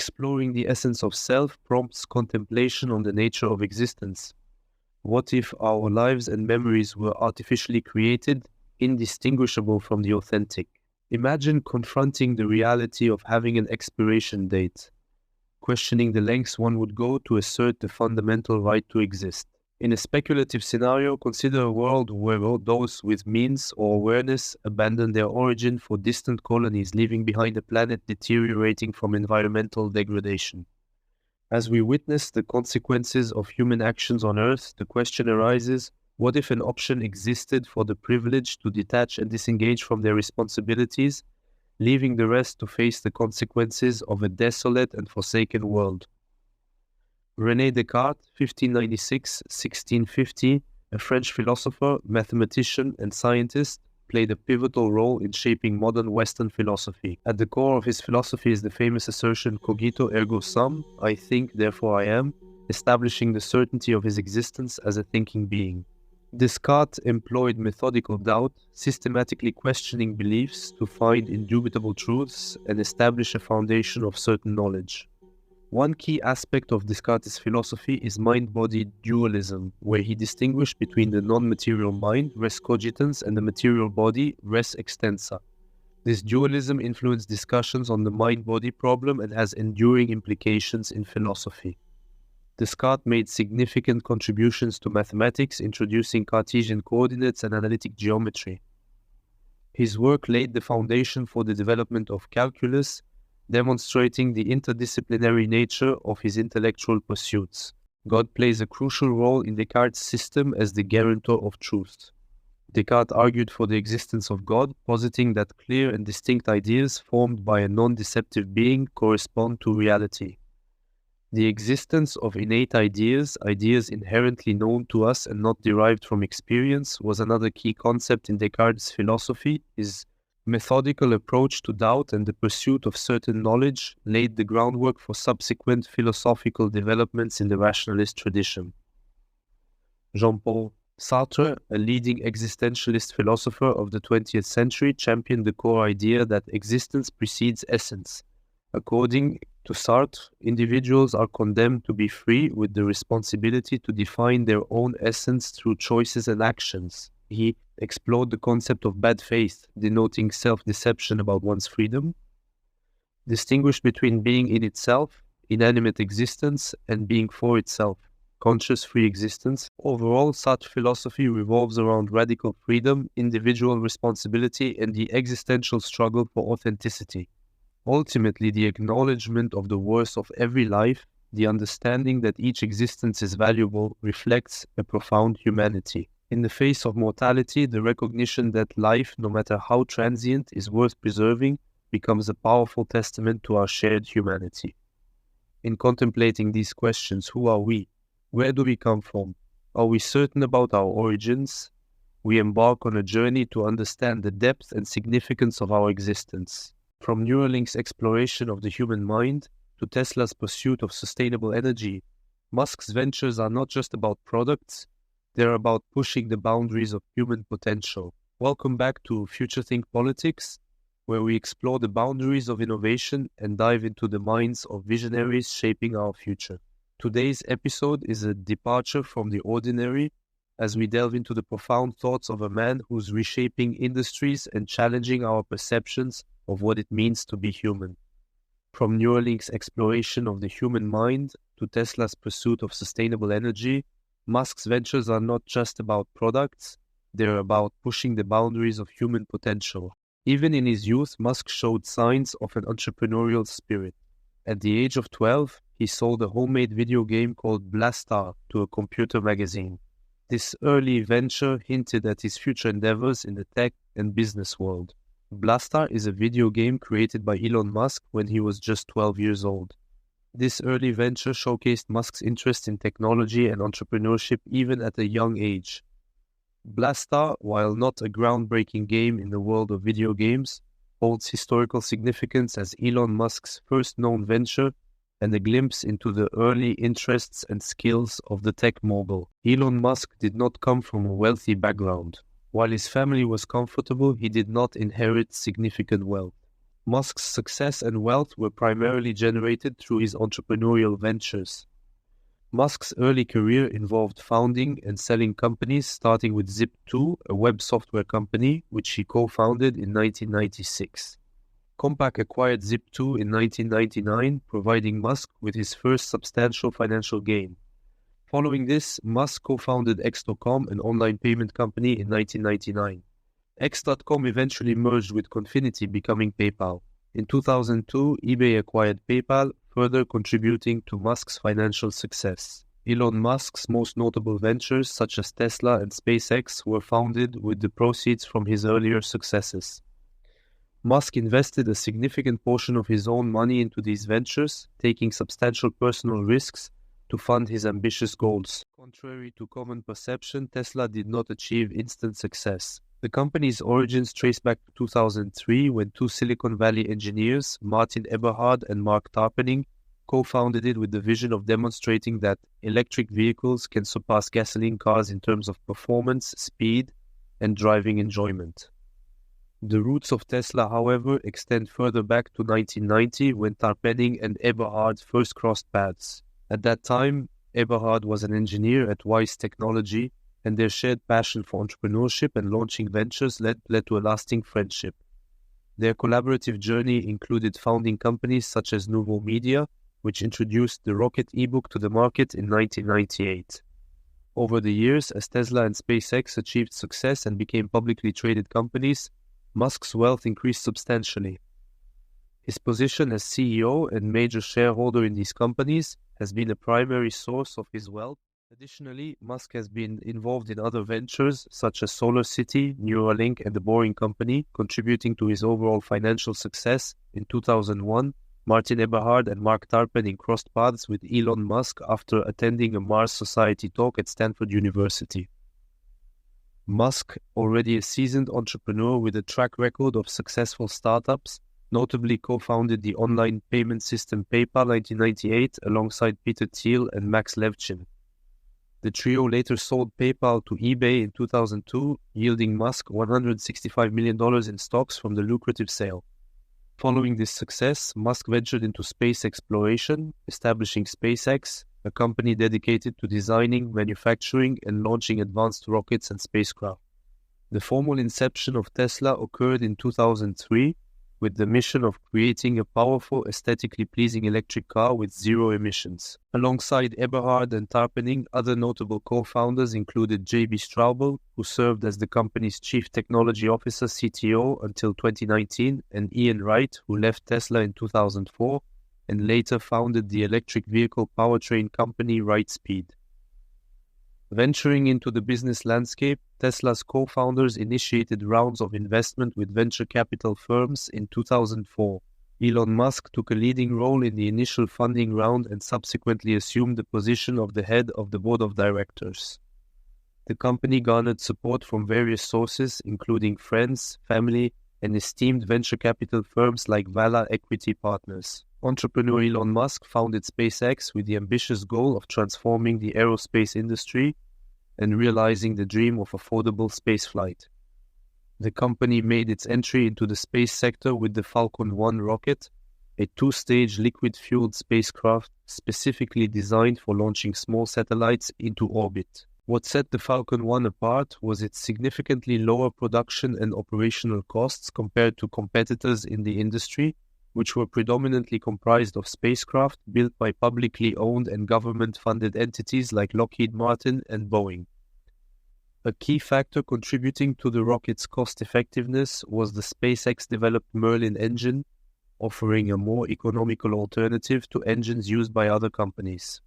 Exploring the essence of self prompts contemplation on the nature of existence. What if our lives and memories were artificially created, indistinguishable from the authentic? Imagine confronting the reality of having an expiration date, questioning the lengths one would go to assert the fundamental right to exist. In a speculative scenario, consider a world where those with means or awareness abandon their origin for distant colonies, leaving behind a planet deteriorating from environmental degradation. As we witness the consequences of human actions on Earth, the question arises, what if an option existed for the privileged to detach and disengage from their responsibilities, leaving the rest to face the consequences of a desolate and forsaken world? René Descartes, 1596-1650, a French philosopher, mathematician, and scientist, played a pivotal role in shaping modern Western philosophy. At the core of his philosophy is the famous assertion cogito ergo sum, I think, therefore I am, establishing the certainty of his existence as a thinking being. Descartes employed methodical doubt, systematically questioning beliefs to find indubitable truths and establish a foundation of certain knowledge. One key aspect of Descartes' philosophy is mind-body dualism, where he distinguished between the non-material mind, res cogitans, and the material body, res extensa. This dualism influenced discussions on the mind-body problem and has enduring implications in philosophy. Descartes made significant contributions to mathematics, introducing Cartesian coordinates and analytic geometry. His work laid the foundation for the development of calculus, demonstrating the interdisciplinary nature of his intellectual pursuits. God plays a crucial role in Descartes' system as the guarantor of truth. Descartes argued for the existence of God, positing that clear and distinct ideas formed by a non-deceptive being correspond to reality. The existence of innate ideas, ideas inherently known to us and not derived from experience, was another key concept in Descartes' philosophy. His methodical approach to doubt and the pursuit of certain knowledge laid the groundwork for subsequent philosophical developments in the rationalist tradition. Jean-Paul Sartre, a leading existentialist philosopher of the 20th century, championed the core idea that existence precedes essence. According to Sartre, individuals are condemned to be free with the responsibility to define their own essence through choices and actions. He explored the concept of bad faith, denoting self-deception about one's freedom, distinguished between being in itself, inanimate existence, and being for itself, conscious free existence. Overall, such philosophy revolves around radical freedom, individual responsibility, and the existential struggle for authenticity. Ultimately, the acknowledgement of the worth of every life, the understanding that each existence is valuable, reflects a profound humanity. In the face of mortality, the recognition that life, no matter how transient, is worth preserving becomes a powerful testament to our shared humanity. In contemplating these questions, who are we? Where do we come from? Are we certain about our origins? We embark on a journey to understand the depth and significance of our existence. From Neuralink's exploration of the human mind to Tesla's pursuit of sustainable energy, Musk's ventures are not just about products, they're about pushing the boundaries of human potential. Welcome back to Future Think Politics, where we explore the boundaries of innovation and dive into the minds of visionaries shaping our future. Today's episode is a departure from the ordinary as we delve into the profound thoughts of a man who's reshaping industries and challenging our perceptions of what it means to be human. From Neuralink's exploration of the human mind to Tesla's pursuit of sustainable energy, Musk's ventures are not just about products, they're about pushing the boundaries of human potential. Even in his youth, Musk showed signs of an entrepreneurial spirit. At the age of 12, he sold a homemade video game called Blastar to a computer magazine. This early venture hinted at his future endeavors in the tech and business world. Blastar is a video game created by Elon Musk when he was just 12 years old. This early venture showcased Musk's interest in technology and entrepreneurship even at a young age. Blastar, while not a groundbreaking game in the world of video games, holds historical significance as Elon Musk's first known venture and a glimpse into the early interests and skills of the tech mogul. Elon Musk did not come from a wealthy background. While his family was comfortable, he did not inherit significant wealth. Musk's success and wealth were primarily generated through his entrepreneurial ventures. Musk's early career involved founding and selling companies, starting with Zip2, a web software company, which he co-founded in 1996. Compaq acquired Zip2 in 1999, providing Musk with his first substantial financial gain. Following this, Musk co-founded X.com, an online payment company, in 1999. X.com eventually merged with Confinity, becoming PayPal. In 2002, eBay acquired PayPal, further contributing to Musk's financial success. Elon Musk's most notable ventures, such as Tesla and SpaceX, were founded with the proceeds from his earlier successes. Musk invested a significant portion of his own money into these ventures, taking substantial personal risks to fund his ambitious goals. Contrary to common perception, Tesla did not achieve instant success. The company's origins trace back to 2003, when two Silicon Valley engineers, Martin Eberhard and Mark Tarpenning, co-founded it with the vision of demonstrating that electric vehicles can surpass gasoline cars in terms of performance, speed, and driving enjoyment. The roots of Tesla, however, extend further back to 1990, when Tarpenning and Eberhard first crossed paths. At that time, Eberhard was an engineer at Wise Technology, and their shared passion for entrepreneurship and launching ventures led to a lasting friendship. Their collaborative journey included founding companies such as Nouveau Media, which introduced the Rocket ebook to the market in 1998. Over the years, as Tesla and SpaceX achieved success and became publicly traded companies, Musk's wealth increased substantially. His position as CEO and major shareholder in these companies has been a primary source of his wealth. Additionally, Musk has been involved in other ventures such as SolarCity, Neuralink, and The Boring Company, contributing to his overall financial success. In 2001, Martin Eberhard and Mark Tarpenning crossed paths with Elon Musk after attending a Mars Society talk at Stanford University. Musk, already a seasoned entrepreneur with a track record of successful startups, notably co-founded the online payment system PayPal in 1998 alongside Peter Thiel and Max Levchin. The trio later sold PayPal to eBay in 2002, yielding Musk $165 million in stocks from the lucrative sale. Following this success, Musk ventured into space exploration, establishing SpaceX, a company dedicated to designing, manufacturing, and launching advanced rockets and spacecraft. The formal inception of Tesla occurred in 2003, with the mission of creating a powerful, aesthetically pleasing electric car with zero emissions. Alongside Eberhard and Tarpenning, other notable co-founders included J.B. Straubel, who served as the company's chief technology officer (CTO) until 2019, and Ian Wright, who left Tesla in 2004 and later founded the electric vehicle powertrain company Wrightspeed. Venturing into the business landscape, Tesla's co-founders initiated rounds of investment with venture capital firms in 2004. Elon Musk took a leading role in the initial funding round and subsequently assumed the position of the head of the board of directors. The company garnered support from various sources, including friends, family, and esteemed venture capital firms like Vala Equity Partners. Entrepreneur Elon Musk founded SpaceX with the ambitious goal of transforming the aerospace industry and realizing the dream of affordable spaceflight. The company made its entry into the space sector with the Falcon 1 rocket, a two-stage liquid-fueled spacecraft specifically designed for launching small satellites into orbit. What set the Falcon 1 apart was its significantly lower production and operational costs compared to competitors in the industry, which were predominantly comprised of spacecraft built by publicly owned and government-funded entities like Lockheed Martin and Boeing. A key factor contributing to the rocket's cost-effectiveness was the SpaceX-developed Merlin engine, offering a more economical alternative to engines used by other companies.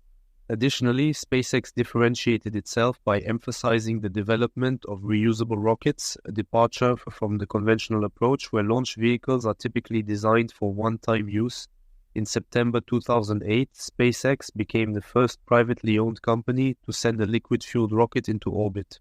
Additionally, SpaceX differentiated itself by emphasizing the development of reusable rockets, a departure from the conventional approach where launch vehicles are typically designed for one-time use. In September 2008, SpaceX became the first privately owned company to send a liquid-fueled rocket into orbit.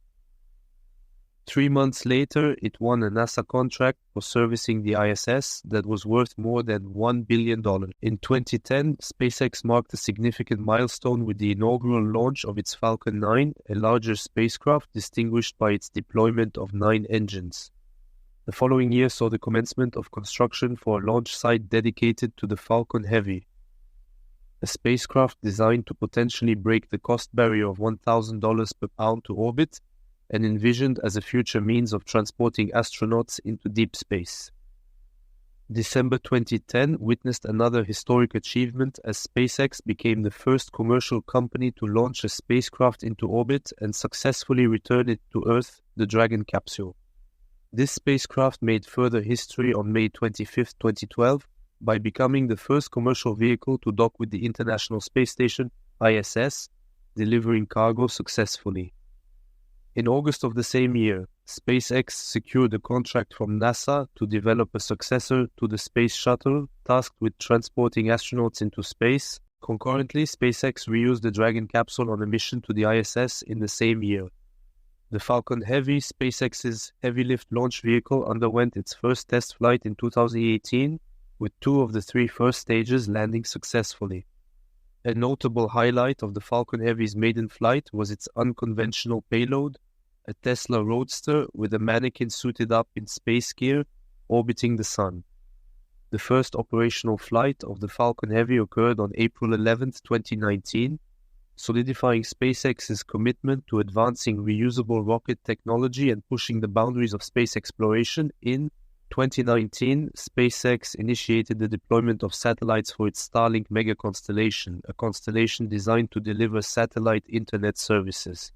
3 months later, it won a NASA contract for servicing the ISS that was worth more than $1 billion. In 2010, SpaceX marked a significant milestone with the inaugural launch of its Falcon 9, a larger spacecraft distinguished by its deployment of 9 engines. The following year saw the commencement of construction for a launch site dedicated to the Falcon Heavy, a spacecraft designed to potentially break the cost barrier of $1,000 per pound to orbit and envisioned as a future means of transporting astronauts into deep space. December 2010 witnessed another historic achievement as SpaceX became the first commercial company to launch a spacecraft into orbit and successfully return it to Earth, the Dragon capsule. This spacecraft made further history on May 25, 2012, by becoming the first commercial vehicle to dock with the International Space Station, ISS, delivering cargo successfully. In August of the same year, SpaceX secured a contract from NASA to develop a successor to the Space Shuttle, tasked with transporting astronauts into space. Concurrently, SpaceX reused the Dragon capsule on a mission to the ISS in the same year. The Falcon Heavy, SpaceX's heavy-lift launch vehicle, underwent its first test flight in 2018, with 2 of the 3 first stages landing successfully. A notable highlight of the Falcon Heavy's maiden flight was its unconventional payload, a Tesla Roadster with a mannequin suited up in space gear orbiting the Sun. The first operational flight of the Falcon Heavy occurred on April 11, 2019, solidifying SpaceX's commitment to advancing reusable rocket technology and pushing the boundaries of space exploration. In 2019, SpaceX initiated the deployment of satellites for its Starlink mega constellation, a constellation designed to deliver satellite internet services.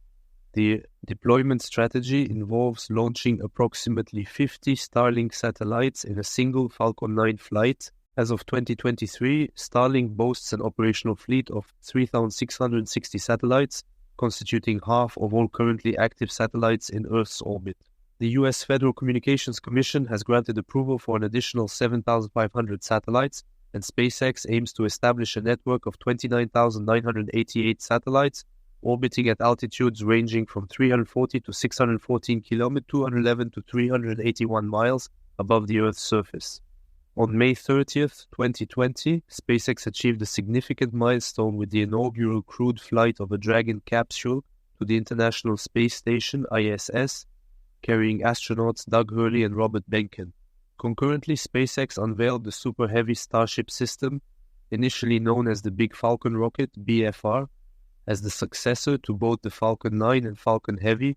The deployment strategy involves launching approximately 50 Starlink satellites in a single Falcon 9 flight. As of 2023, Starlink boasts an operational fleet of 3,660 satellites, constituting half of all currently active satellites in Earth's orbit. The U.S. Federal Communications Commission has granted approval for an additional 7,500 satellites, and SpaceX aims to establish a network of 29,988 satellites orbiting at altitudes ranging from 340 to 614 km, 211 to 381 miles above the Earth's surface. On May 30th, 2020, SpaceX achieved a significant milestone with the inaugural crewed flight of a Dragon capsule to the International Space Station, ISS, carrying astronauts Doug Hurley and Robert Behnken. Concurrently, SpaceX unveiled the Super Heavy Starship system, initially known as the Big Falcon rocket, BFR, as the successor to both the Falcon 9 and Falcon Heavy.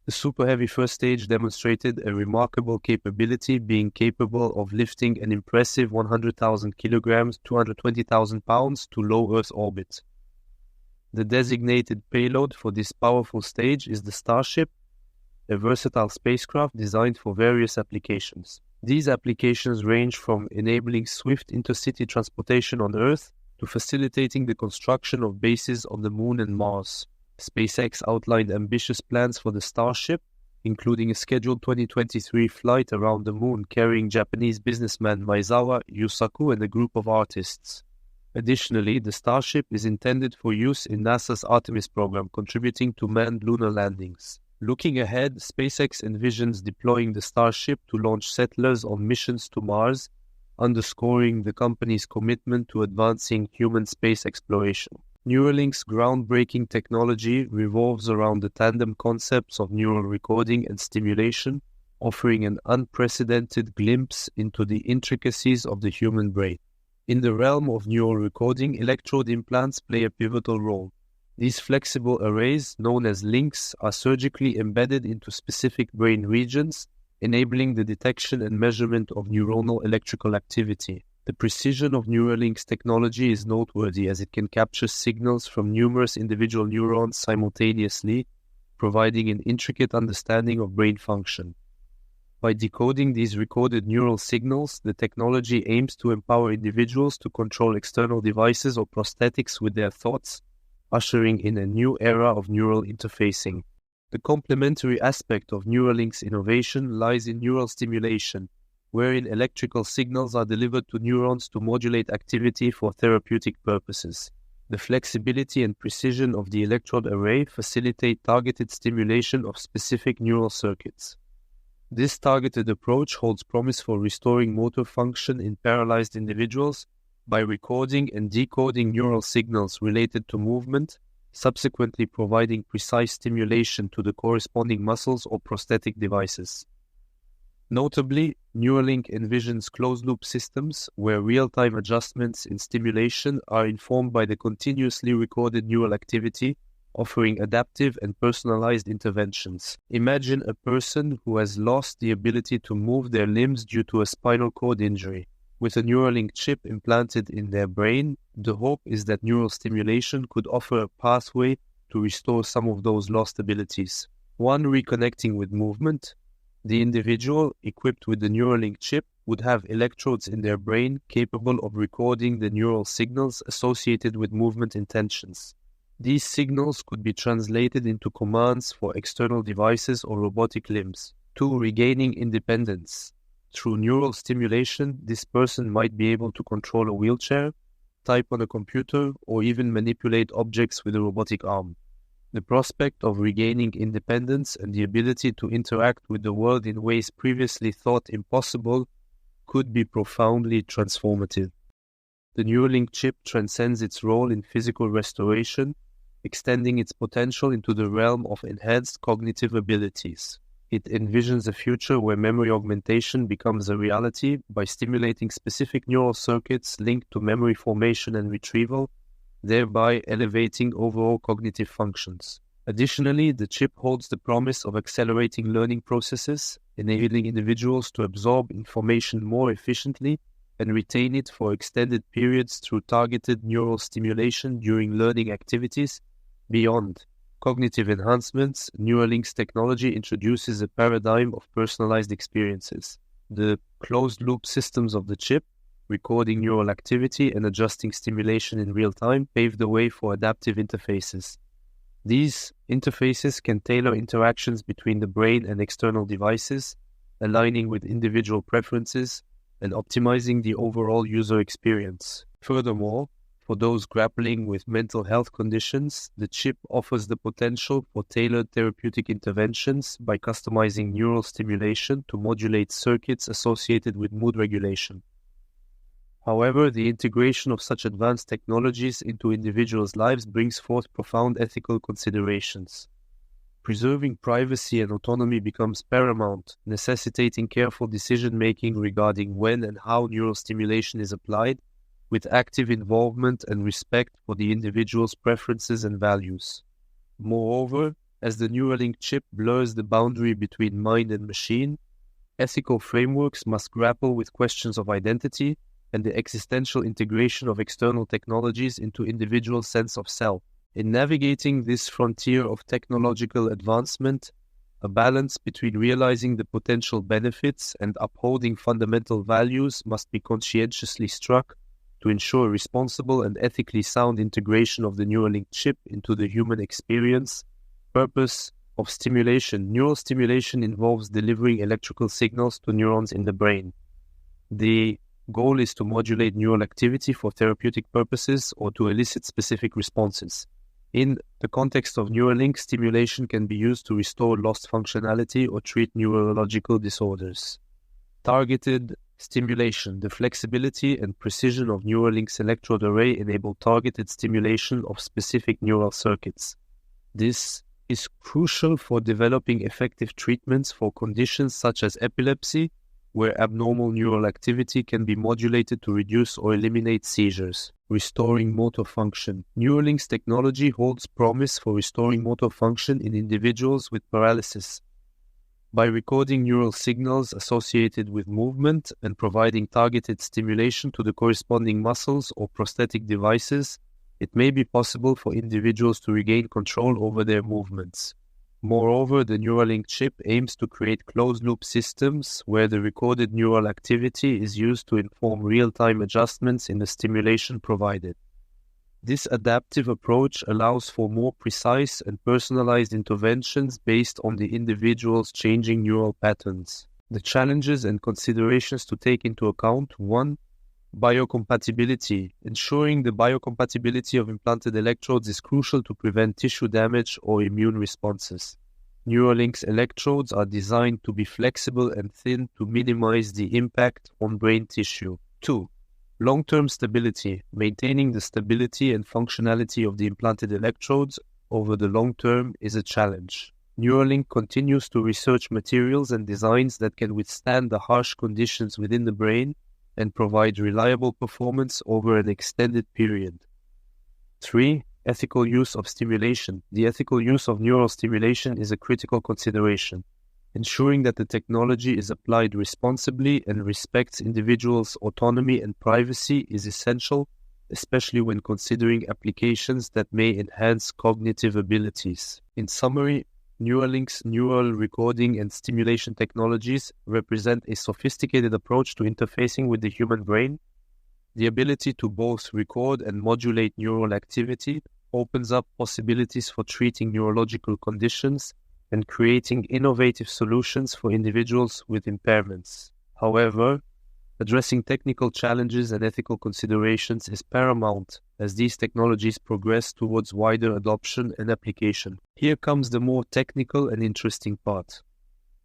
The Super Heavy first stage demonstrated a remarkable capability, being capable of lifting an impressive 100,000 kilograms, 220,000 pounds, to low Earth orbit. The designated payload for this powerful stage is the Starship, a versatile spacecraft designed for various applications. These applications range from enabling swift intercity transportation on Earth to facilitating the construction of bases on the Moon and Mars. SpaceX outlined ambitious plans for the Starship, including a scheduled 2023 flight around the Moon carrying Japanese businessman Maezawa Yusaku and a group of artists. Additionally, the Starship is intended for use in NASA's Artemis program, contributing to manned lunar landings. Looking ahead, SpaceX envisions deploying the Starship to launch settlers on missions to Mars, underscoring the company's commitment to advancing human space exploration. Neuralink's groundbreaking technology revolves around the tandem concepts of neural recording and stimulation, offering an unprecedented glimpse into the intricacies of the human brain. In the realm of neural recording, electrode implants play a pivotal role. These flexible arrays, known as links, are surgically embedded into specific brain regions, enabling the detection and measurement of neuronal electrical activity. The precision of Neuralink's technology is noteworthy as it can capture signals from numerous individual neurons simultaneously, providing an intricate understanding of brain function. By decoding these recorded neural signals, the technology aims to empower individuals to control external devices or prosthetics with their thoughts, ushering in a new era of neural interfacing. The complementary aspect of Neuralink's innovation lies in neural stimulation, wherein electrical signals are delivered to neurons to modulate activity for therapeutic purposes. The flexibility and precision of the electrode array facilitate targeted stimulation of specific neural circuits. This targeted approach holds promise for restoring motor function in paralyzed individuals by recording and decoding neural signals related to movement, subsequently providing precise stimulation to the corresponding muscles or prosthetic devices. Notably, Neuralink envisions closed-loop systems where real-time adjustments in stimulation are informed by the continuously recorded neural activity, offering adaptive and personalized interventions. Imagine a person who has lost the ability to move their limbs due to a spinal cord injury. With a Neuralink chip implanted in their brain, the hope is that neural stimulation could offer a pathway to restore some of those lost abilities. One, reconnecting with movement. The individual equipped with the Neuralink chip would have electrodes in their brain capable of recording the neural signals associated with movement intentions. These signals could be translated into commands for external devices or robotic limbs. 2. Regaining independence. Through neural stimulation, this person might be able to control a wheelchair, type on a computer, or even manipulate objects with a robotic arm. The prospect of regaining independence and the ability to interact with the world in ways previously thought impossible could be profoundly transformative. The Neuralink chip transcends its role in physical restoration, extending its potential into the realm of enhanced cognitive abilities. It envisions a future where memory augmentation becomes a reality by stimulating specific neural circuits linked to memory formation and retrieval, thereby elevating overall cognitive functions. Additionally, the chip holds the promise of accelerating learning processes, enabling individuals to absorb information more efficiently and retain it for extended periods through targeted neural stimulation during learning activities. Beyond cognitive enhancements, Neuralink's technology introduces a paradigm of personalized experiences. The closed-loop systems of the chip, recording neural activity and adjusting stimulation in real time, pave the way for adaptive interfaces. These interfaces can tailor interactions between the brain and external devices, aligning with individual preferences and optimizing the overall user experience. Furthermore, for those grappling with mental health conditions, the chip offers the potential for tailored therapeutic interventions by customizing neural stimulation to modulate circuits associated with mood regulation. However, the integration of such advanced technologies into individuals' lives brings forth profound ethical considerations. Preserving privacy and autonomy becomes paramount, necessitating careful decision-making regarding when and how neural stimulation is applied, with active involvement and respect for the individual's preferences and values. Moreover, as the Neuralink chip blurs the boundary between mind and machine, ethical frameworks must grapple with questions of identity and the existential integration of external technologies into individuals' sense of self. In navigating this frontier of technological advancement, a balance between realizing the potential benefits and upholding fundamental values must be conscientiously struck to ensure responsible and ethically sound integration of the Neuralink chip into the human experience. Purpose of stimulation. Neural stimulation involves delivering electrical signals to neurons in the brain. The goal is to modulate neural activity for therapeutic purposes or to elicit specific responses. In the context of Neuralink, stimulation can be used to restore lost functionality or treat neurological disorders. Targeted stimulation. The flexibility and precision of Neuralink's electrode array enable targeted stimulation of specific neural circuits. This is crucial for developing effective treatments for conditions such as epilepsy, where abnormal neural activity can be modulated to reduce or eliminate seizures. Restoring motor function. Neuralink's technology holds promise for restoring motor function in individuals with paralysis. By recording neural signals associated with movement and providing targeted stimulation to the corresponding muscles or prosthetic devices, it may be possible for individuals to regain control over their movements. Moreover, the Neuralink chip aims to create closed-loop systems where the recorded neural activity is used to inform real-time adjustments in the stimulation provided. This adaptive approach allows for more precise and personalized interventions based on the individual's changing neural patterns. The challenges and considerations to take into account: 1. Biocompatibility. Ensuring the biocompatibility of implanted electrodes is crucial to prevent tissue damage or immune responses. Neuralink's electrodes are designed to be flexible and thin to minimize the impact on brain tissue. 2. Long-term stability. Maintaining the stability and functionality of the implanted electrodes over the long term is a challenge. Neuralink continues to research materials and designs that can withstand the harsh conditions within the brain and provide reliable performance over an extended period. 3. Ethical use of stimulation. The ethical use of neural stimulation is a critical consideration. Ensuring that the technology is applied responsibly and respects individuals' autonomy and privacy is essential, especially when considering applications that may enhance cognitive abilities. In summary, Neuralink's neural recording and stimulation technologies represent a sophisticated approach to interfacing with the human brain. The ability to both record and modulate neural activity opens up possibilities for treating neurological conditions and creating innovative solutions for individuals with impairments. However, addressing technical challenges and ethical considerations is paramount as these technologies progress towards wider adoption and application. Here comes the more technical and interesting part.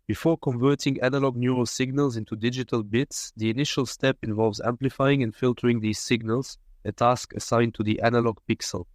Before converting analog neural signals into digital bits, the initial step involves amplifying and filtering these signals, a task assigned to the analog pixel.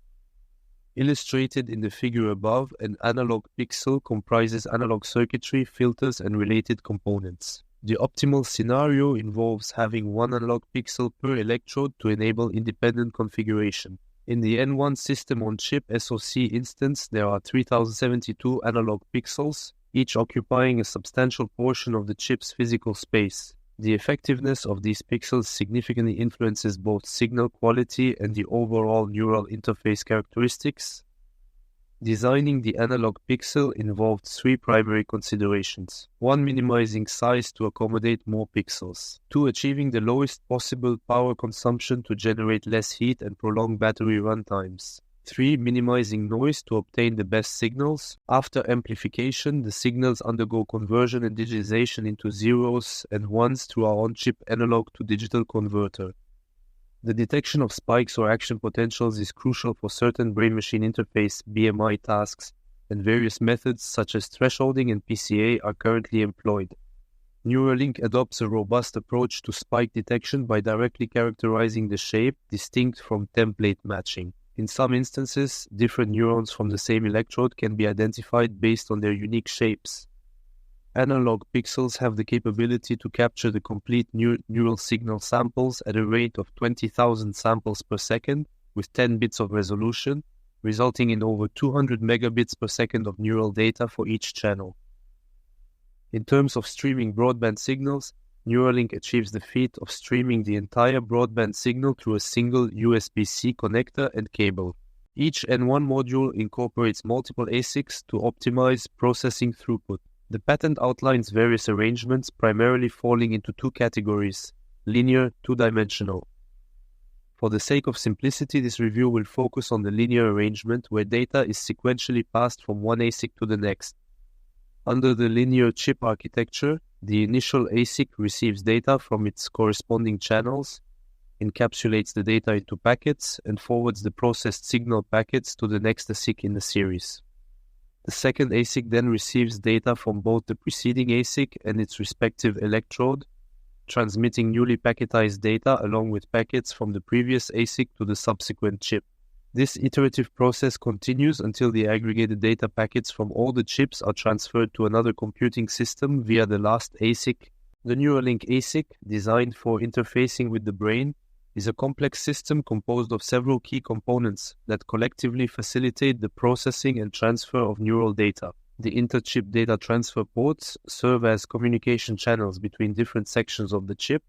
Illustrated in the figure above, an analog pixel comprises analog circuitry, filters, and related components. The optimal scenario involves having one analog pixel per electrode to enable independent configuration. In the N1 system-on-chip SoC instance, there are 3072 analog pixels, each occupying a substantial portion of the chip's physical space. The effectiveness of these pixels significantly influences both signal quality and the overall neural interface characteristics. Designing the analog pixel involved 3 primary considerations. 1. Minimizing size to accommodate more pixels. 2. Achieving the lowest possible power consumption to generate less heat and prolong battery runtimes. 3. Minimizing noise to obtain the best signals. After amplification, the signals undergo conversion and digitization into zeros and ones through our on-chip analog to digital converter. The detection of spikes or action potentials is crucial for certain brain-machine interface (BMI) tasks, and various methods such as thresholding and PCA are currently employed. Neuralink adopts a robust approach to spike detection by directly characterizing the shape, distinct from template matching. In some instances, different neurons from the same electrode can be identified based on their unique shapes. Analog pixels have the capability to capture the complete neural signal samples at a rate of 20,000 samples per second with 10 bits of resolution, resulting in over 200 megabits per second of neural data for each channel. In terms of streaming broadband signals, Neuralink achieves the feat of streaming the entire broadband signal through a single USB-C connector and cable. Each N1 module incorporates multiple ASICs to optimize processing throughput. The patent outlines various arrangements primarily falling into 2 categories: linear, 2-dimensional. For the sake of simplicity, this review will focus on the linear arrangement where data is sequentially passed from one ASIC to the next. Under the linear chip architecture, the initial ASIC receives data from its corresponding channels, encapsulates the data into packets, and forwards the processed signal packets to the next ASIC in the series. The second ASIC then receives data from both the preceding ASIC and its respective electrode, transmitting newly packetized data along with packets from the previous ASIC to the subsequent chip. This iterative process continues until the aggregated data packets from all the chips are transferred to another computing system via the last ASIC. The Neuralink ASIC, designed for interfacing with the brain, is a complex system composed of several key components that collectively facilitate the processing and transfer of neural data. The inter-chip data transfer ports serve as communication channels between different sections of the chip,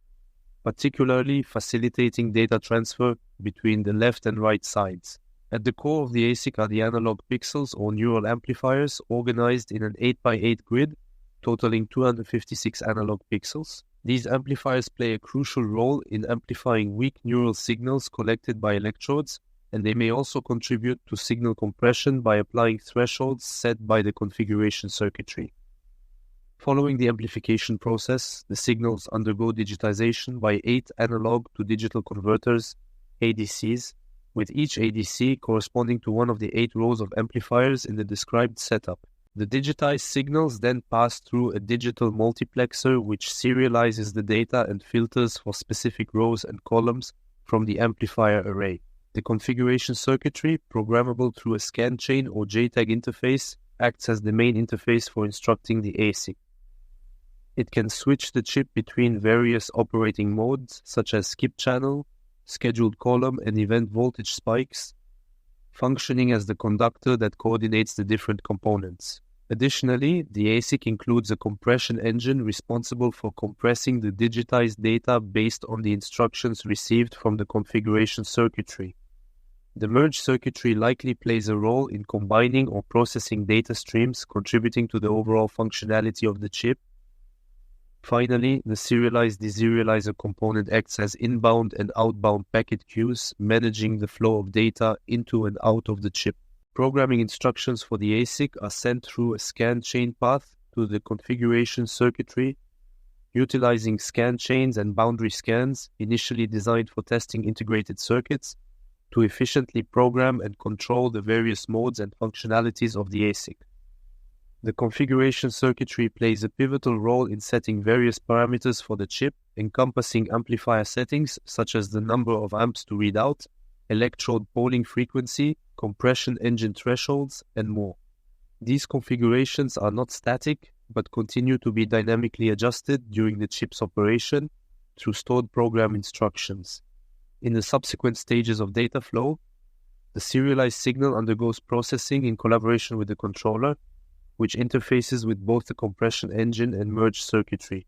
particularly facilitating data transfer between the left and right sides. At the core of the ASIC are the analog pixels or neural amplifiers organized in an 8x8 grid, totaling 256 analog pixels. These amplifiers play a crucial role in amplifying weak neural signals collected by electrodes, and they may also contribute to signal compression by applying thresholds set by the configuration circuitry. Following the amplification process, the signals undergo digitization by 8 analog to digital converters, ADCs, with each ADC corresponding to one of the 8 rows of amplifiers in the described setup. The digitized signals then pass through a digital multiplexer which serializes the data and filters for specific rows and columns from the amplifier array. The configuration circuitry, programmable through a scan chain or JTAG interface, acts as the main interface for instructing the ASIC. It can switch the chip between various operating modes, such as skip channel, scheduled column, and event voltage spikes, functioning as the conductor that coordinates the different components. Additionally, the ASIC includes a compression engine responsible for compressing the digitized data based on the instructions received from the configuration circuitry. The merge circuitry likely plays a role in combining or processing data streams, contributing to the overall functionality of the chip. Finally, the serialized deserializer component acts as inbound and outbound packet queues, managing the flow of data into and out of the chip. Programming instructions for the ASIC are sent through a scan chain path to the configuration circuitry, utilizing scan chains and boundary scans, initially designed for testing integrated circuits, to efficiently program and control the various modes and functionalities of the ASIC. The configuration circuitry plays a pivotal role in setting various parameters for the chip, encompassing amplifier settings such as the number of amps to read out, electrode polling frequency, compression engine thresholds, and more. These configurations are not static, but continue to be dynamically adjusted during the chip's operation through stored program instructions. In the subsequent stages of data flow, the serialized signal undergoes processing in collaboration with the controller, which interfaces with both the compression engine and merge circuitry.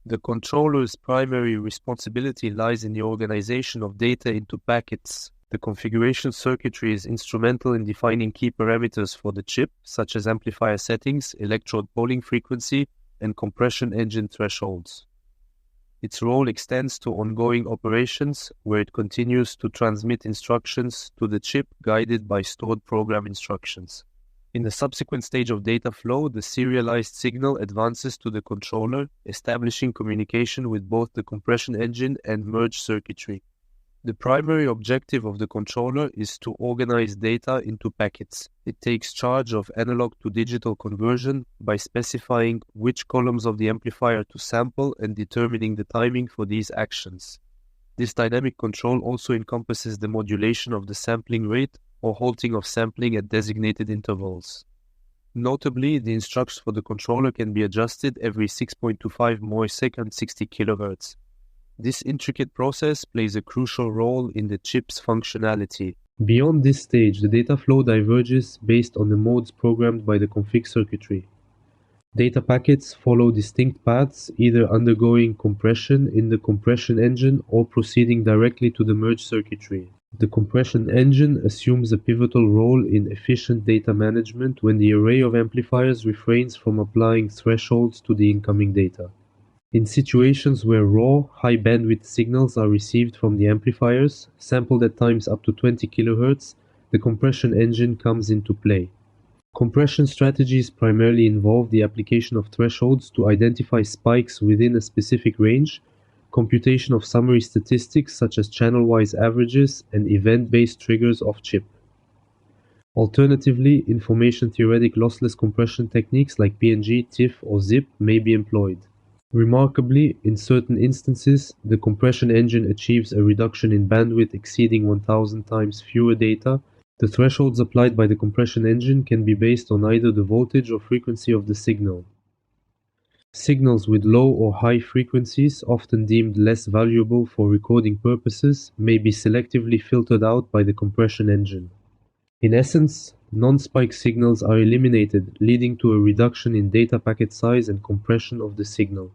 The controller's primary responsibility lies in the organization of data into packets. The configuration circuitry is instrumental in defining key parameters for the chip, such as amplifier settings, electrode polling frequency, and compression engine thresholds. Its role extends to ongoing operations, where it continues to transmit instructions to the chip guided by stored program instructions. In the subsequent stage of data flow, the serialized signal advances to the controller, establishing communication with both the compression engine and merge circuitry. The primary objective of the controller is to organize data into packets. It takes charge of analog to digital conversion by specifying which columns of the amplifier to sample and determining the timing for these actions. This dynamic control also encompasses the modulation of the sampling rate or halting of sampling at designated intervals. Notably, the instructions for the controller can be adjusted every 6.25 millisecond 60 kHz. This intricate process plays a crucial role in the chip's functionality. Beyond this stage, the data flow diverges based on the modes programmed by the config circuitry. Data packets follow distinct paths, either undergoing compression in the compression engine or proceeding directly to the merge circuitry. The compression engine assumes a pivotal role in efficient data management when the array of amplifiers refrains from applying thresholds to the incoming data. In situations where raw, high-bandwidth signals are received from the amplifiers, sampled at times up to 20 kHz, the compression engine comes into play. Compression strategies primarily involve the application of thresholds to identify spikes within a specific range, computation of summary statistics such as channel-wise averages, and event-based triggers off-chip. Alternatively, information-theoretic lossless compression techniques like PNG, TIFF, or ZIP may be employed. Remarkably, in certain instances, the compression engine achieves a reduction in bandwidth exceeding 1000 times fewer data. The thresholds applied by the compression engine can be based on either the voltage or frequency of the signal. Signals with low or high frequencies, often deemed less valuable for recording purposes, may be selectively filtered out by the compression engine. In essence, non-spike signals are eliminated, leading to a reduction in data packet size and compression of the signal.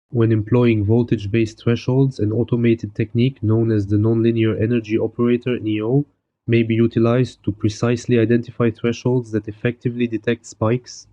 When employing voltage-based thresholds, an automated technique known as the nonlinear energy operator (NEO) may be utilized to precisely identify thresholds that effectively detect spikes.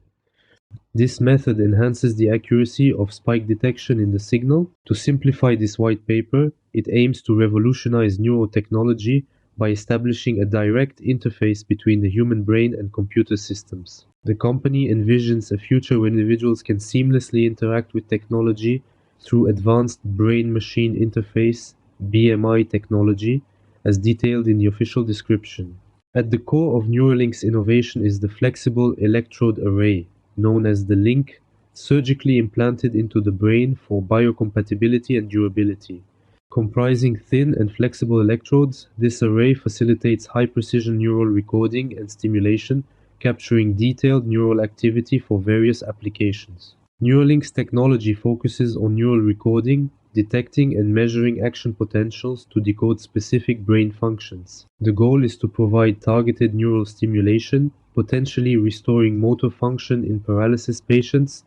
This method enhances the accuracy of spike detection in the signal. To simplify this white paper, it aims to revolutionize neurotechnology by establishing a direct interface between the human brain and computer systems. The company envisions a future where individuals can seamlessly interact with technology through advanced brain-machine interface (BMI) technology, as detailed in the official description. At the core of Neuralink's innovation is the flexible electrode array, known as the Link, surgically implanted into the brain for biocompatibility and durability. Comprising thin and flexible electrodes, this array facilitates high-precision neural recording and stimulation, capturing detailed neural activity for various applications. Neuralink's technology focuses on neural recording, detecting and measuring action potentials to decode specific brain functions. The goal is to provide targeted neural stimulation, potentially restoring motor function in paralysis patients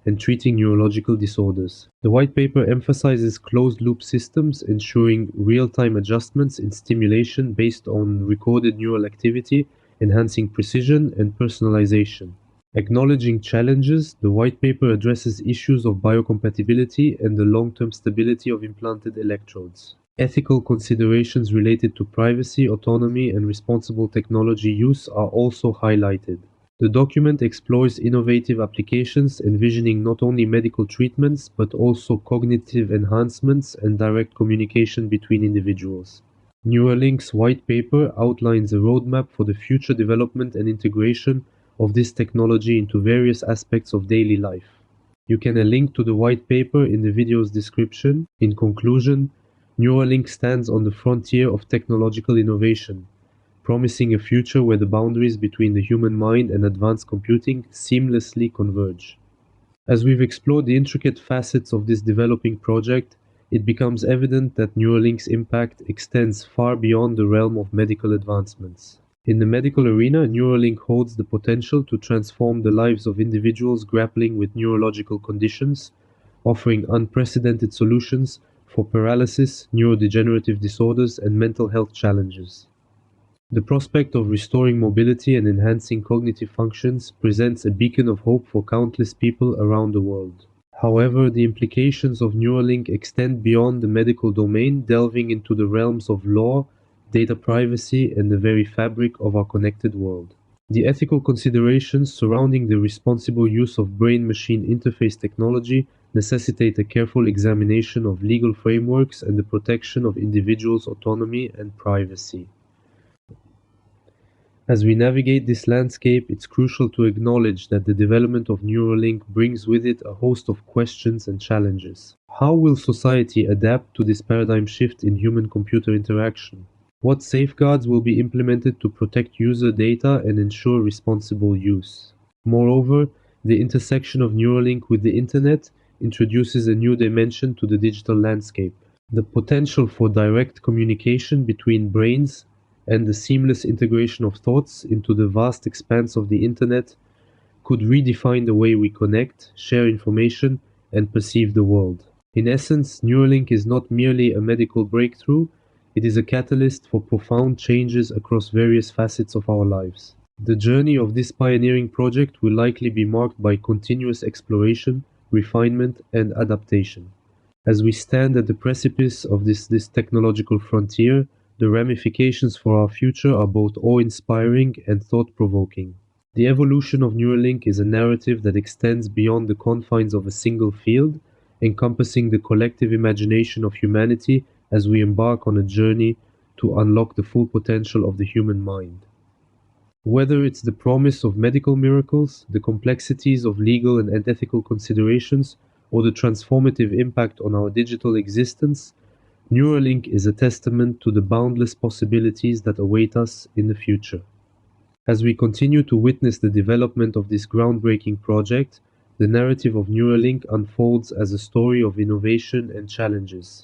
and treating neurological disorders. The white paper emphasizes closed-loop systems, ensuring real-time adjustments in stimulation based on recorded neural activity, enhancing precision and personalization. Acknowledging challenges, the white paper addresses issues of biocompatibility and the long-term stability of implanted electrodes. Ethical considerations related to privacy, autonomy, and responsible technology use are also highlighted. The document explores innovative applications envisioning not only medical treatments but also cognitive enhancements and direct communication between individuals. Neuralink's white paper outlines a roadmap for the future development and integration of this technology into various aspects of daily life. You can link to the white paper in the video's description. In conclusion, Neuralink stands on the frontier of technological innovation, promising a future where the boundaries between the human mind and advanced computing seamlessly converge. As we've explored the intricate facets of this developing project, it becomes evident that Neuralink's impact extends far beyond the realm of medical advancements. In the medical arena, Neuralink holds the potential to transform the lives of individuals grappling with neurological conditions, offering unprecedented solutions for paralysis, neurodegenerative disorders, and mental health challenges. The prospect of restoring mobility and enhancing cognitive functions presents a beacon of hope for countless people around the world. However, the implications of Neuralink extend beyond the medical domain, delving into the realms of law, data privacy, and the very fabric of our connected world. The ethical considerations surrounding the responsible use of brain-machine interface technology necessitate a careful examination of legal frameworks and the protection of individuals' autonomy and privacy. As we navigate this landscape, it's crucial to acknowledge that the development of Neuralink brings with it a host of questions and challenges. How will society adapt to this paradigm shift in human-computer interaction? What safeguards will be implemented to protect user data and ensure responsible use? Moreover, the intersection of Neuralink with the Internet introduces a new dimension to the digital landscape. The potential for direct communication between brains and the seamless integration of thoughts into the vast expanse of the Internet could redefine the way we connect, share information, and perceive the world. In essence, Neuralink is not merely a medical breakthrough, it is a catalyst for profound changes across various facets of our lives. The journey of this pioneering project will likely be marked by continuous exploration, refinement, and adaptation. As we stand at the precipice of this technological frontier, the ramifications for our future are both awe-inspiring and thought-provoking. The evolution of Neuralink is a narrative that extends beyond the confines of a single field, encompassing the collective imagination of humanity as we embark on a journey to unlock the full potential of the human mind. Whether it's the promise of medical miracles, the complexities of legal and ethical considerations, or the transformative impact on our digital existence, Neuralink is a testament to the boundless possibilities that await us in the future. As we continue to witness the development of this groundbreaking project, the narrative of Neuralink unfolds as a story of innovation and challenges.